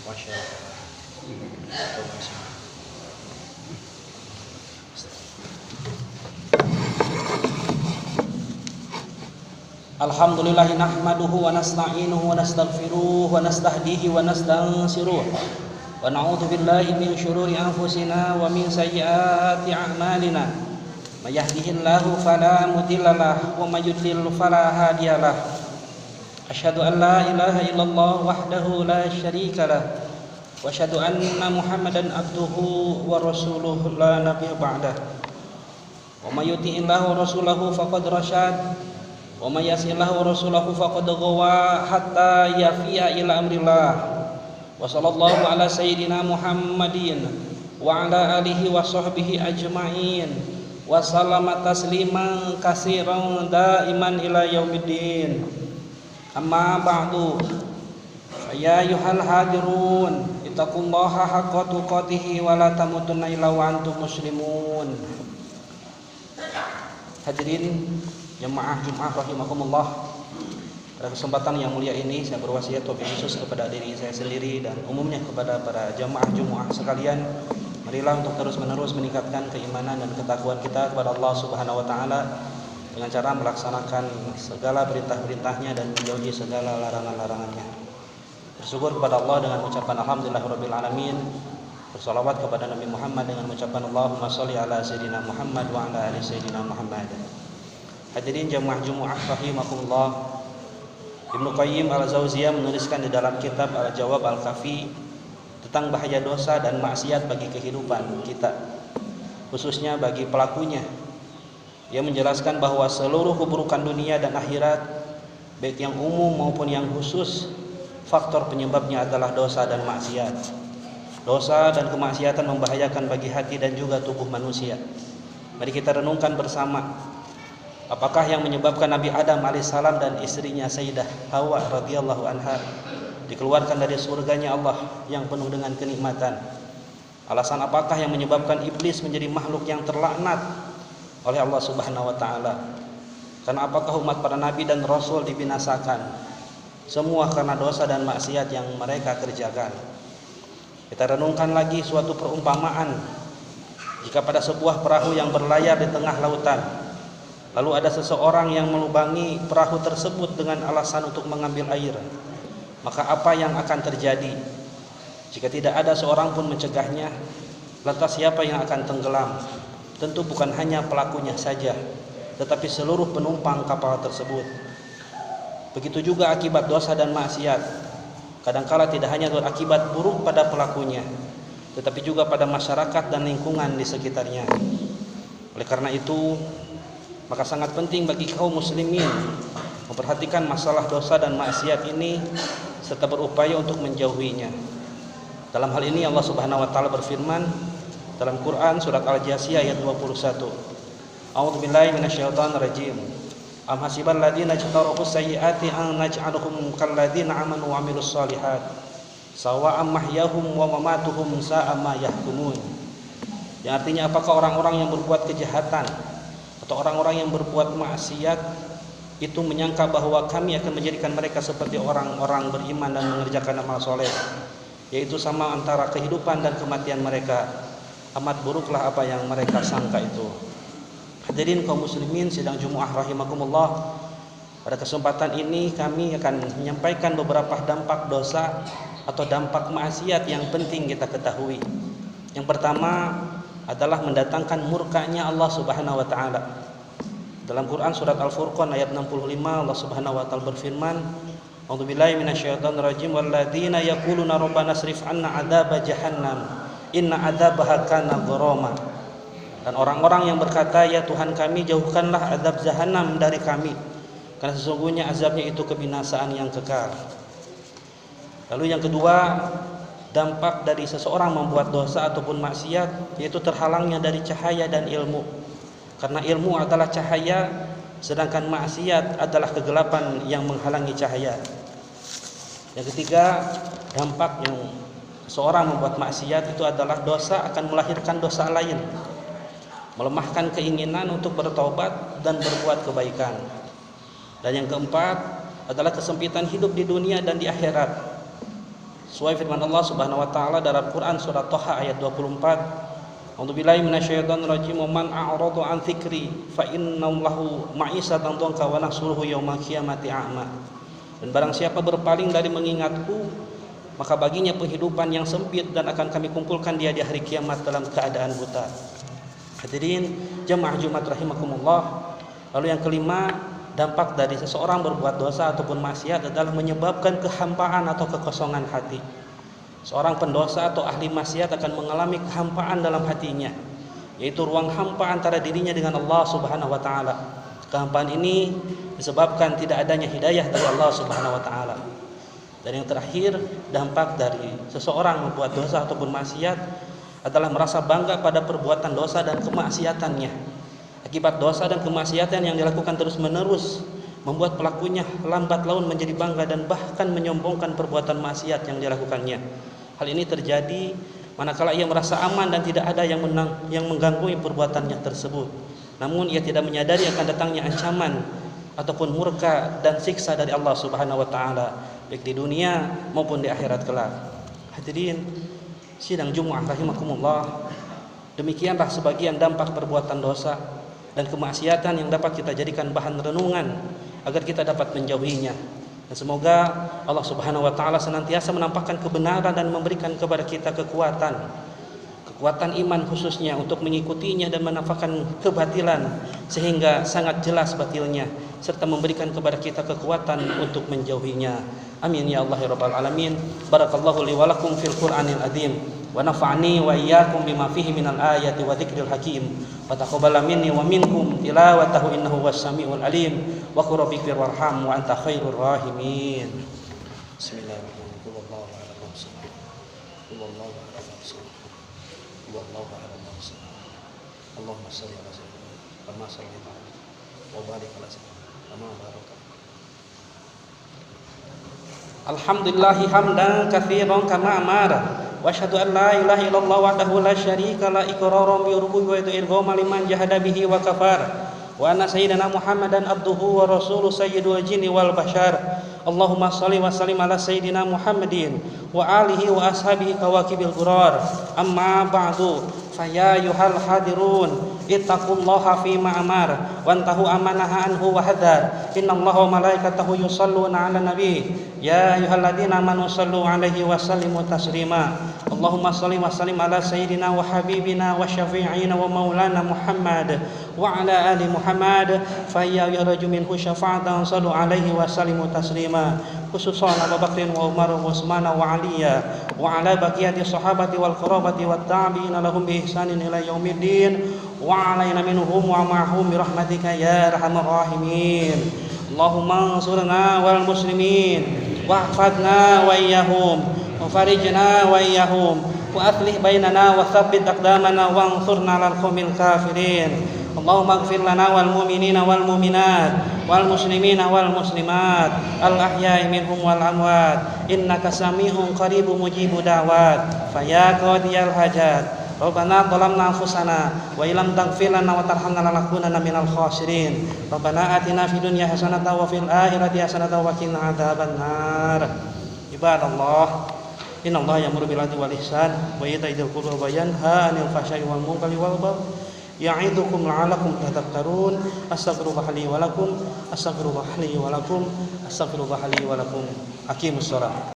Masya Allah. Alhamdulillahi nahmaduhu wa nasta'inuhu wa nastaghfiruh wa nastahdihi wa nastansiruh wa na'udzu billahi min syururi anfusina wa min sayyiati a'malina may yahdihillahu fala mudhillalah wa may yudlil fala hadiyalah asyhadu an la ilaha illallah wahdahu la syarika lah wa asyhadu anna muhammadan abduhu wa rasuluh la nabiyya ba'dah wa may yuti'illahu wa rasulahu faqad rasyad wa may yasillahu rasulahu faqad ghawa hatta yafi'a ila amrillah wa sallallahu ala sayyidina Muhammadin wa ala alihi wa sahbihi ajma'in wa sallama tasliman katsiran daiman ila yaumiddin amma ba'du ya ayyuhal hadirun ittaqullaha haqqa tuqatih wa la tamutunna illa wa antum muslimun. Hadirin jemaah Jumat rahimakumullah, pada kesempatan yang mulia ini saya berwasiat wabil khusus kepada diri saya sendiri dan umumnya kepada para jemaah Jumat sekalian, marilah untuk terus-menerus meningkatkan keimanan dan ketakwaan kita kepada Allah Subhanahu wa taala dengan cara melaksanakan segala perintah-perintahnya dan menjauhi segala larangan-larangannya. Bersyukur kepada Allah dengan ucapan alhamdulillahirabbil alamin. Bersalawat kepada Nabi Muhammad dengan ucapan Allahumma sholli ala sayyidina Muhammad wa ala ali sayyidina Muhammad. Hadirin jemaah Jumat rahimakumullah, Ibnu Qayyim Al-Jauziyah menuliskan di dalam kitab Al-Jawab Al-Kafi tentang bahaya dosa dan maksiat bagi kehidupan kita, khususnya bagi pelakunya. Ia menjelaskan bahwa seluruh keburukan dunia dan akhirat, baik yang umum maupun yang khusus, faktor penyebabnya adalah dosa dan maksiat. Dosa dan kemaksiatan membahayakan bagi hati dan juga tubuh manusia. Mari kita renungkan bersama, apakah yang menyebabkan Nabi Adam alaihissalam dan istrinya Sayyidah Hawa radhiyallahu anha dikeluarkan dari surganya Allah yang penuh dengan kenikmatan? Alasan apakah yang menyebabkan iblis menjadi makhluk yang terlaknat oleh Allah Subhanahu wa taala? Karena apakah umat para nabi dan rasul dibinasakan? Semua karena dosa dan maksiat yang mereka kerjakan. Kita renungkan lagi suatu perumpamaan. Jika pada sebuah perahu yang berlayar di tengah lautan, lalu ada seseorang yang melubangi perahu tersebut dengan alasan untuk mengambil air, maka apa yang akan terjadi? Jika tidak ada seorang pun mencegahnya, lantas siapa yang akan tenggelam? Tentu bukan hanya pelakunya saja, tetapi seluruh penumpang kapal tersebut. Begitu juga akibat dosa dan maksiat. Kadangkala tidak hanya berakibat buruk pada pelakunya, tetapi juga pada masyarakat dan lingkungan di sekitarnya. Oleh karena itu, maka sangat penting bagi kaum muslimin memperhatikan masalah dosa dan maksiat ini serta berupaya untuk menjauhinya. Dalam hal ini Allah Subhanahu wa taala berfirman dalam Quran surat Al-Jasiyah ayat 21. A'udzubillahi minasyaitonir rajim. Am hasibal ladzina jtarahus sayyiati an naj'aluhum kal ladzina amanu wa amilus solihat sawa'am mahyahum wa mamatuhum sa'a ma yahkumun. Yang artinya, apakah orang-orang yang berbuat kejahatan atau orang-orang yang berbuat maksiat itu menyangka bahwa kami akan menjadikan mereka seperti orang-orang beriman dan mengerjakan amal soleh, yaitu sama antara kehidupan dan kematian mereka. Amat buruklah apa yang mereka sangka itu. Hadirin kaum muslimin sidang Jumat rahimakumullah, pada kesempatan ini kami akan menyampaikan beberapa dampak dosa atau dampak maksiat yang penting kita ketahui. Yang pertama adalah mendatangkan murkanya Allah Subhanahu wa taala. Dalam Quran surat Al-Furqan ayat 65 Allah Subhanahu wa taala berfirman, A'udzubillahi minasyaitonir rajim walladzina yaquluna rabbana srif 'anna 'adzaba jahannam inna 'adzabaha kana gharama. Dan orang-orang yang berkata, ya Tuhan kami, jauhkanlah azab jahanam dari kami, karena sesungguhnya azabnya itu kebinasaan yang kekal. Lalu yang kedua, dampak dari seseorang membuat dosa ataupun maksiat, yaitu terhalangnya dari cahaya dan ilmu. Karena ilmu adalah cahaya, sedangkan maksiat adalah kegelapan yang menghalangi cahaya. Yang ketiga, dampak yang seorang membuat maksiat itu adalah dosa akan melahirkan dosa lain, melemahkan keinginan untuk bertaubat dan berbuat kebaikan. Dan yang keempat adalah kesempitan hidup di dunia dan di akhirat. Sesuai firman Allah Subhanahu wa taala dalam Quran surat Thaha ayat 24, A'udzubillahi minasyaitonir rajim, man a'rada an dzikri fa innahu lahu ma'isatan dhanka wa nahsuruhu yaumal qiyamati a'ma. Dan barang siapa berpaling dari mengingatku, maka baginya penghidupan yang sempit dan akan kami kumpulkan dia di hari kiamat dalam keadaan buta. Hadirin jamaah Jumat rahimakumullah. Lalu yang kelima, dampak dari seseorang berbuat dosa ataupun maksiat adalah menyebabkan kehampaan atau kekosongan hati. Seorang pendosa atau ahli maksiat akan mengalami kehampaan dalam hatinya, yaitu ruang hampa antara dirinya dengan Allah Subhanahu wa taala. Kehampaan ini disebabkan tidak adanya hidayah dari Allah Subhanahu wa taala. Dan yang terakhir, dampak dari seseorang membuat dosa ataupun maksiat adalah merasa bangga pada perbuatan dosa dan kemaksiatannya. Akibat dosa dan kemaksiatan yang dilakukan terus-menerus membuat pelakunya lambat laun menjadi bangga dan bahkan menyombongkan perbuatan maksiat yang dilakukannya. Hal ini terjadi manakala ia merasa aman dan tidak ada yang mengganggu perbuatannya tersebut. Namun ia tidak menyadari akan datangnya ancaman ataupun murka dan siksa dari Allah Subhanahu wa taala baik di dunia maupun di akhirat kelak. Hadirin sidang Jumat rahimakumullah, demikianlah sebagian dampak perbuatan dosa dan kemaksiatan yang dapat kita jadikan bahan renungan agar kita dapat menjauhinya. Dan semoga Allah Subhanahu wa taala senantiasa menampakkan kebenaran dan memberikan kepada kita kekuatan iman khususnya untuk mengikutinya dan menampakkan kebatilan sehingga sangat jelas batilnya, serta memberikan kepada kita kekuatan untuk menjauhinya. Amin ya Allah ya rabbal alamin. Barakallahu li wa lakum fil Qur'anil azim wa nafa'ani wa iyyakum bima fihi minal ayati wa dzikril hakim wa taqabbal minni wa minkum tilawatahu innahu was-sami'ul alim wa qur rabbikfir warham wa anta khairur rahimin. Bismillahirrahmanirrahim. Wallahu a'lam bishawab. Wallahu a'lam bishawab. Allahumma shalli ala sayyidina wa sallim wa barik ala sayyidina wa baraka. Alhamdulillahi hamdan katsiran kama amara wa asyhadu an la ilaha illallah wahdahu la syarika la iqraran bi rububiyyati wa irghama liman jahada bihi wa kafara wa anna sayyidina Muhammadan abduhu wa rasuluhu sayyidul jinni wal bashar. Allahumma shalli wa sallim ala sayyidina Muhammadin wa alihi wa ashabihi kawakibil ghurar. Amma ba'du, faya yuhal hadirun ittaqullaha fima amar wantahu amanaha anhu wa hadar. Innallaha wa malaikatahu yusalluna 'alan nabi ya ayyuhalladzina amanu sallu 'alaihi wa sallimu taslima. Allahumma shalli wa sallim ala sayyidina wa habibina wa syafi'ina wa maulana Muhammad wa ala ali Muhammad fa ya yarju minhu syafa'atan sallu 'alaihi wa sallimu taslima. Khususan Abu Bakrin wa Umar wa Utsman wa Aliya wa ala baqiyati sahabati wal qarabati wat tabi'ina lahum bi ihsanin ila yaumiddin wa alaina minhum wa ma'hum bi rahmatika ya arhamar rahimin. Allahumma ansurna wal muslimin wahfadna wa iyyahum wa farijna wa iyyahum wa aslih bainana wa tsabbit aqdamana wa ansurna 'alal qaumil kafirin. Allahumma ighfir lana wal mu'minina wal mu'minat wal muslimina wal muslimat al ahya'i minhum wal amwat innaka sami'un qaribun mujibu da'wat faya qadiyal hajat. Rabbana zalamna anfusana wa illam taghfir lana wa tarhamna lanakunanna minal khasirin. Rabbana atina fid dunya hasanatan wa fil akhirati hasanatan wa qina adzabannar. Ibadallah, innallaha ya'muru bil 'adli wal ihsan wa ita'i dzil qurba wa yanha 'anil fahsya'i wal munkari wal baghi ya'idukum la'alakum tadhakkarun. Astaghfirullah li wa lakum, astaghfirullah li wa lakum, astaghfirullah li wa lakum. Aqimus shalah.